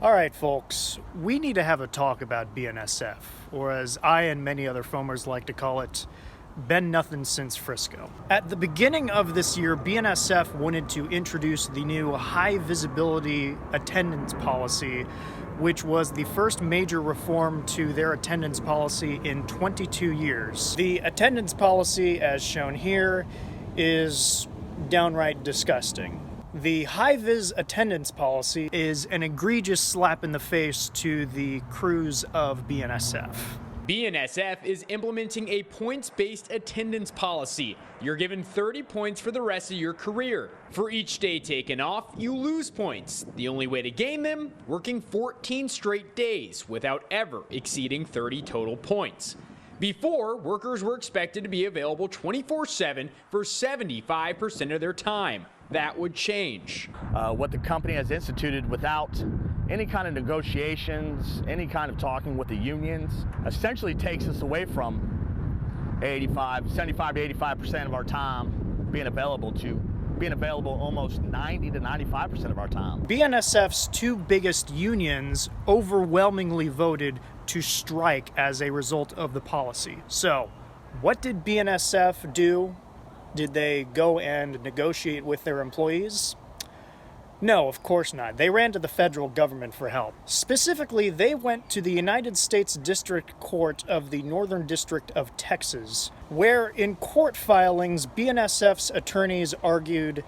All right, folks, we need to have a talk about BNSF, or as I and many other foamers like to call it, been nothing since Frisco. At the beginning of this year, BNSF wanted to introduce the new high visibility attendance policy, which was the first major reform to their attendance policy in 22 years. The attendance policy, as shown here, is downright disgusting. The Hi-Viz attendance policy is an egregious slap in the face to the crews of BNSF. BNSF is implementing a points-based attendance policy. You're given 30 points for the rest of your career. For each day taken off, you lose points. The only way to gain them, working 14 straight days without ever exceeding 30 total points. Before, workers were expected to be available 24/7 for 75% of their time. That would change. What the company has instituted without any kind of negotiations, any kind of talking with the unions, essentially takes us away from 75 to 85% of our time being available almost 90 to 95% of our time. BNSF's two biggest unions overwhelmingly voted to strike as a result of the policy. So, what did BNSF do? Did they go and negotiate with their employees? No, of course not. They ran to the federal government for help. Specifically, they went to the United States District Court of the Northern District of Texas, where in court filings, BNSF's attorneys argued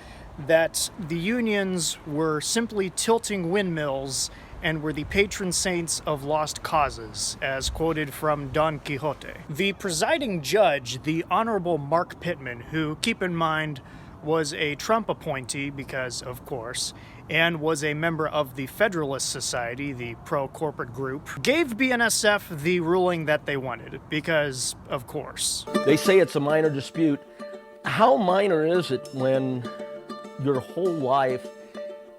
that the unions were simply tilting windmills and were the patron saints of lost causes, as quoted from Don Quixote. The presiding judge, the Honorable Mark Pittman, who, keep in mind, was a Trump appointee because, of course, and was a member of the Federalist Society, the pro-corporate group, gave BNSF the ruling that they wanted because, of course. They say it's a minor dispute. How minor is it when your whole life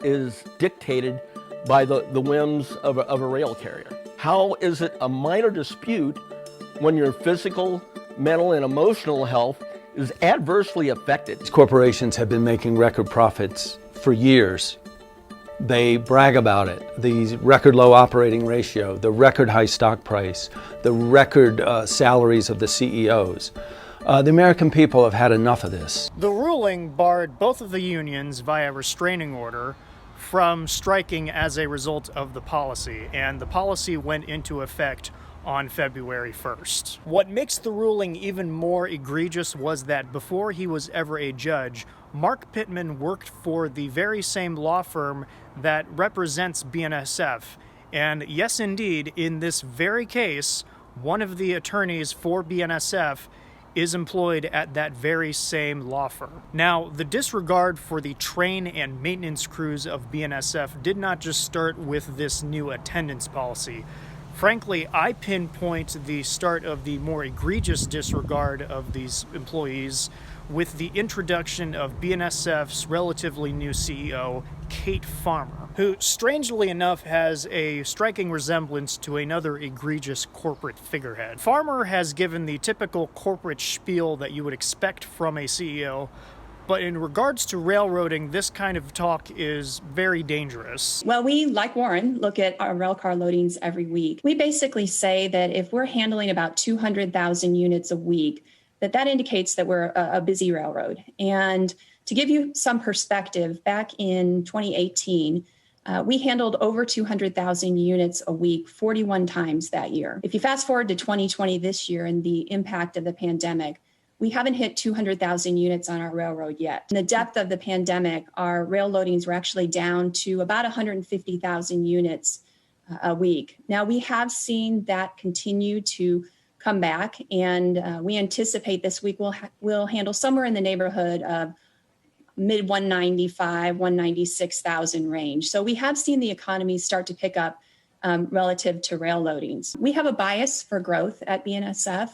is dictated by the whims of a rail carrier? How is it a minor dispute when your physical, mental, and emotional health is adversely affected? These corporations have been making record profits for years. They brag about it. The record low operating ratio, the record high stock price, the record salaries of the CEOs. The American people have had enough of this. The ruling barred both of the unions via restraining order from striking as a result of the policy, and the policy went into effect on February 1st. What makes the ruling even more egregious was that before he was ever a judge, Mark Pittman worked for the very same law firm that represents BNSF. And yes, indeed, in this very case, one of the attorneys for BNSF is employed at that very same law firm. Now, the disregard for the train and maintenance crews of BNSF did not just start with this new attendance policy. Frankly, I pinpoint the start of the more egregious disregard of these employees with the introduction of BNSF's relatively new CEO, Kate Farmer, who, strangely enough, has a striking resemblance to another egregious corporate figurehead. Farmer has given the typical corporate spiel that you would expect from a CEO, but in regards to railroading, this kind of talk is very dangerous. Well, we, like Warren, look at our rail car loadings every week. We basically say that if we're handling about 200,000 units a week, that indicates that we're a busy railroad. And to give you some perspective, back in 2018, we handled over 200,000 units a week, 41 times that year. If you fast forward to 2020 this year and the impact of the pandemic, we haven't hit 200,000 units on our railroad yet. In the depth of the pandemic, our rail loadings were actually down to about 150,000 units a week. Now, we have seen that continue to come back, and we anticipate this week we'll handle somewhere in the neighborhood of mid 195, 196,000 range. So we have seen the economy start to pick up relative to rail loadings. We have a bias for growth at BNSF.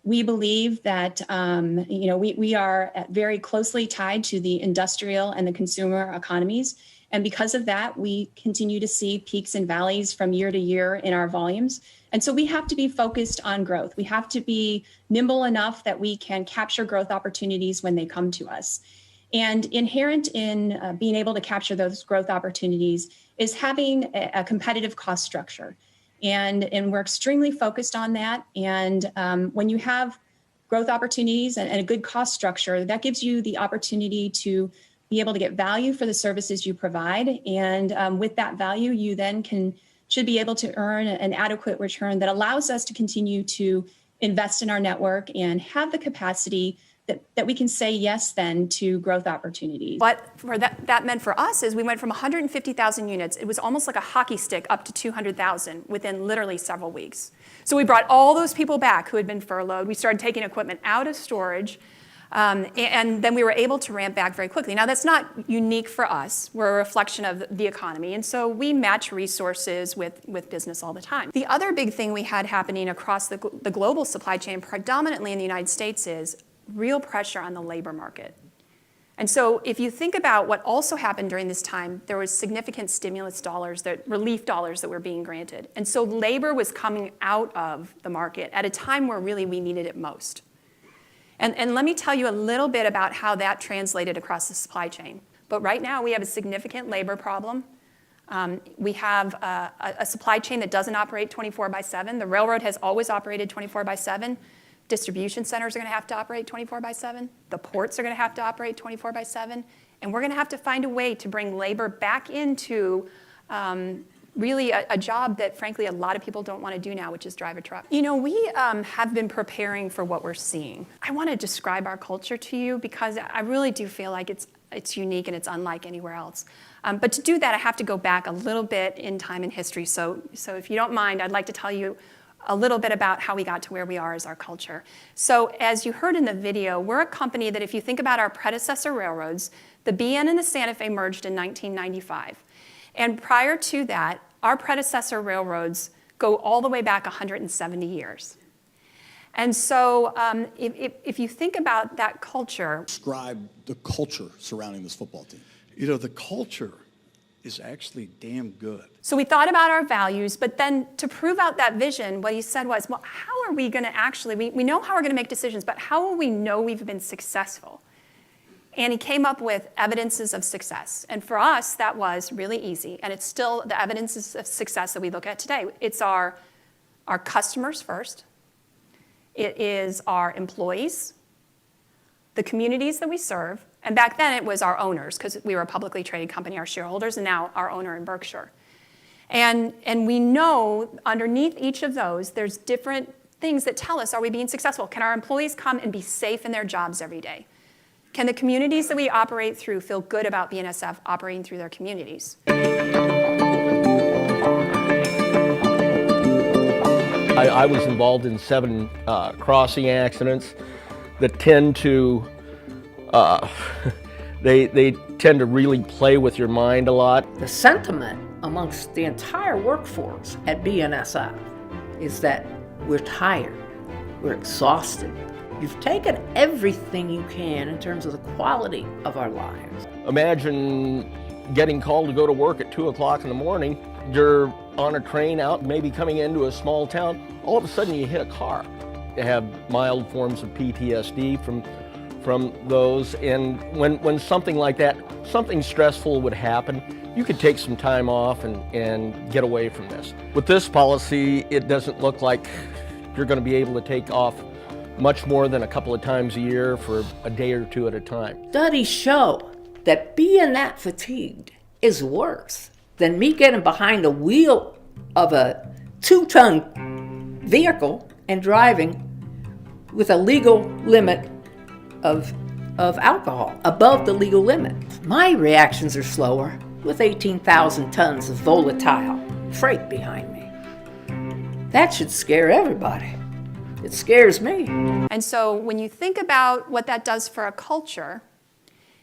We believe that we are very closely tied to the industrial and the consumer economies. And because of that, we continue to see peaks and valleys from year to year in our volumes. And so we have to be focused on growth. We have to be nimble enough that we can capture growth opportunities when they come to us. And inherent in being able to capture those growth opportunities is having a competitive cost structure. And we're extremely focused on that. And when you have growth opportunities and a good cost structure, that gives you the opportunity to be able to get value for the services you provide. And with that value, you then should be able to earn an adequate return that allows us to continue to invest in our network and have the capacity that we can say yes then to growth opportunities. What that meant for us is we went from 150,000 units, it was almost like a hockey stick, up to 200,000 within literally several weeks. So we brought all those people back who had been furloughed. We started taking equipment out of storage, and then we were able to ramp back very quickly. Now that's not unique for us. We're a reflection of the economy, and so we match resources with business all the time. The other big thing we had happening across the global supply chain, predominantly in the United States, is real pressure on the labor market. And so if you think about what also happened during this time, there was significant stimulus dollars, relief dollars that were being granted. And so labor was coming out of the market at a time where really we needed it most. And let me tell you a little bit about how that translated across the supply chain. But right now we have a significant labor problem. We have a supply chain that doesn't operate 24/7. The railroad has always operated 24/7. Distribution centers are going to have to operate 24/7. The ports are going to have to operate 24/7. And we're going to have to find a way to bring labor back into really a job that, frankly, a lot of people don't want to do now, which is drive a truck. You know, we have been preparing for what we're seeing. I want to describe our culture to you because I really do feel like it's unique and it's unlike anywhere else. But to do that, I have to go back a little bit in time and history. So if you don't mind, I'd like to tell you a little bit about how we got to where we are as our culture. So as you heard in the video, we're a company that if you think about our predecessor railroads, the BN and the Santa Fe merged in 1995. And prior to that, our predecessor railroads go all the way back 170 years. And so if you think about that culture. Describe the culture surrounding this football team. You know, the culture is actually damn good. So we thought about our values, but then to prove out that vision, what he said was, well, how are we going to actually, we know how we're going to make decisions, but how will we know we've been successful? And he came up with evidences of success. And for us, that was really easy. And it's still the evidences of success that we look at today. It's our customers first. It is our employees, the communities that we serve, and back then it was our owners, because we were a publicly traded company, our shareholders, and now our owner in Berkshire. And we know underneath each of those, there's different things that tell us, are we being successful? Can our employees come and be safe in their jobs every day? Can the communities that we operate through feel good about BNSF operating through their communities? I was involved in 7 crossing accidents that tend to, they tend to really play with your mind a lot. The sentiment amongst the entire workforce at BNSF is that we're tired, we're exhausted. You've taken everything you can in terms of the quality of our lives. Imagine getting called to go to work at 2 o'clock in the morning. You're on a train out, maybe coming into a small town. All of a sudden you hit a car. You have mild forms of PTSD from those. And when something like that, something stressful would happen, you could take some time off and get away from this. With this policy, it doesn't look like you're going to be able to take off much more than a couple of times a year for a day or 2 at a time. Studies show that being that fatigued is worse than me getting behind the wheel of a 2-ton vehicle and driving with a legal limit of alcohol above the legal limit. My reactions are slower with 18,000 tons of volatile freight behind me. That should scare everybody. It scares me. And so when you think about what that does for a culture,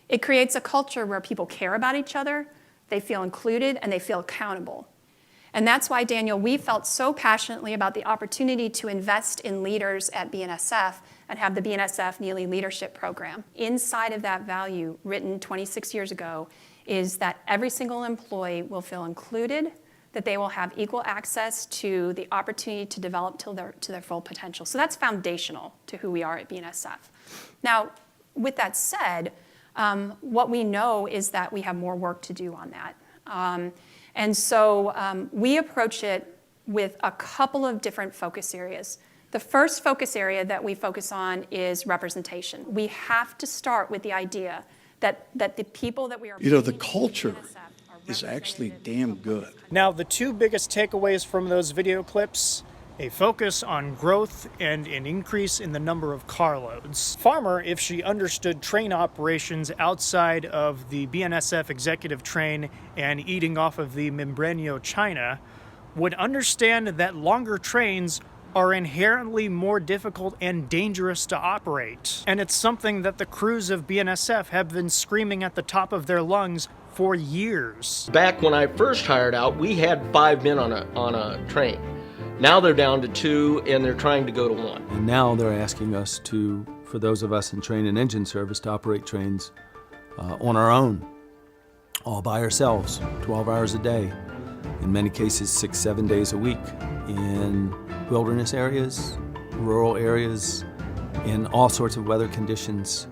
it creates a culture where people care about each other, they feel included, and they feel accountable. And that's why, Daniel, we felt so passionately about the opportunity to invest in leaders at BNSF and have the BNSF Neely Leadership Program. Inside of that value, written 26 years ago, is that every single employee will feel included, that they will have equal access to the opportunity to develop to their full potential. So that's foundational to who we are at BNSF. Now, with that said, what we know is that we have more work to do on that. And so we approach it with a couple of different focus areas. The first focus area that we focus on is representation. We have to start with the idea that the people that we are... The culture is actually damn good. Now, the two biggest takeaways from those video clips: a focus on growth and an increase in the number of carloads. Farmer, if she understood train operations outside of the BNSF executive train and eating off of the Membranio China, would understand that longer trains are inherently more difficult and dangerous to operate. And it's something that the crews of BNSF have been screaming at the top of their lungs for years. Back when I first hired out, we had 5 men on a train. Now they're down to 2, and they're trying to go to 1. And now they're asking us to, for those of us in train and engine service, to operate trains on our own, all by ourselves, 12 hours a day, in many cases 6-7 days a week, in wilderness areas, rural areas, in all sorts of weather conditions,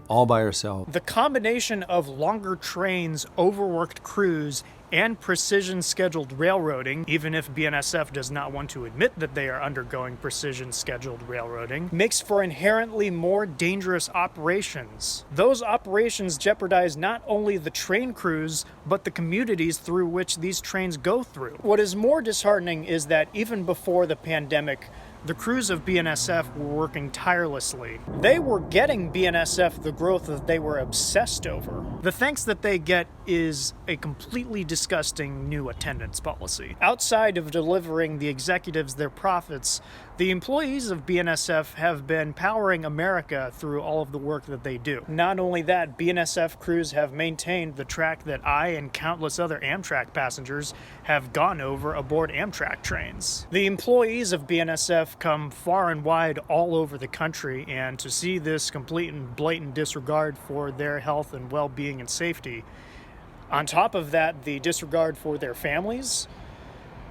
all by ourselves. The combination of longer trains, overworked crews, and precision scheduled railroading, even if BNSF does not want to admit that they are undergoing precision scheduled railroading, makes for inherently more dangerous operations. Those operations jeopardize not only the train crews, but the communities through which these trains go through. What is more disheartening is that even before the pandemic, the crews of BNSF were working tirelessly. They were getting BNSF the growth that they were obsessed over. The thanks that they get is a completely disgusting new attendance policy. Outside of delivering the executives their profits, the employees of BNSF have been powering America through all of the work that they do. Not only that, BNSF crews have maintained the track that I and countless other Amtrak passengers have gone over aboard Amtrak trains. The employees of BNSF come far and wide all over the country, and to see this complete and blatant disregard for their health and well-being and safety, on top of that, the disregard for their families,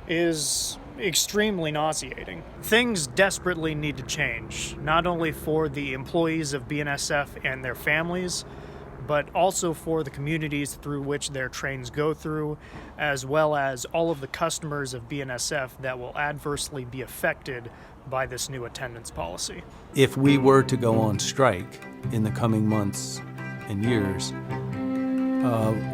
is extremely nauseating. Things desperately need to change, not only for the employees of BNSF and their families, but also for the communities through which their trains go through, as well as all of the customers of BNSF that will adversely be affected by this new attendance policy. If we were to go on strike in the coming months and years,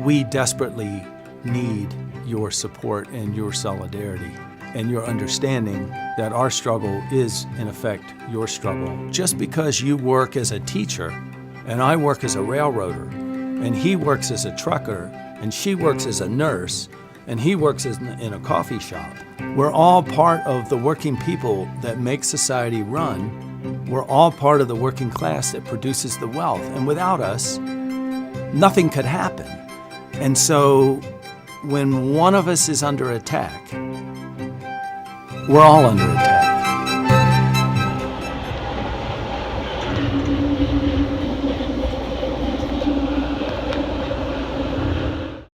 we desperately need your support and your solidarity and your understanding that our struggle is, in effect, your struggle. Just because you work as a teacher and I work as a railroader and he works as a trucker and she works as a nurse and he works in a coffee shop, we're all part of the working people that make society run. We're all part of the working class that produces the wealth. And without us, nothing could happen. And so when one of us is under attack, we're all under attack.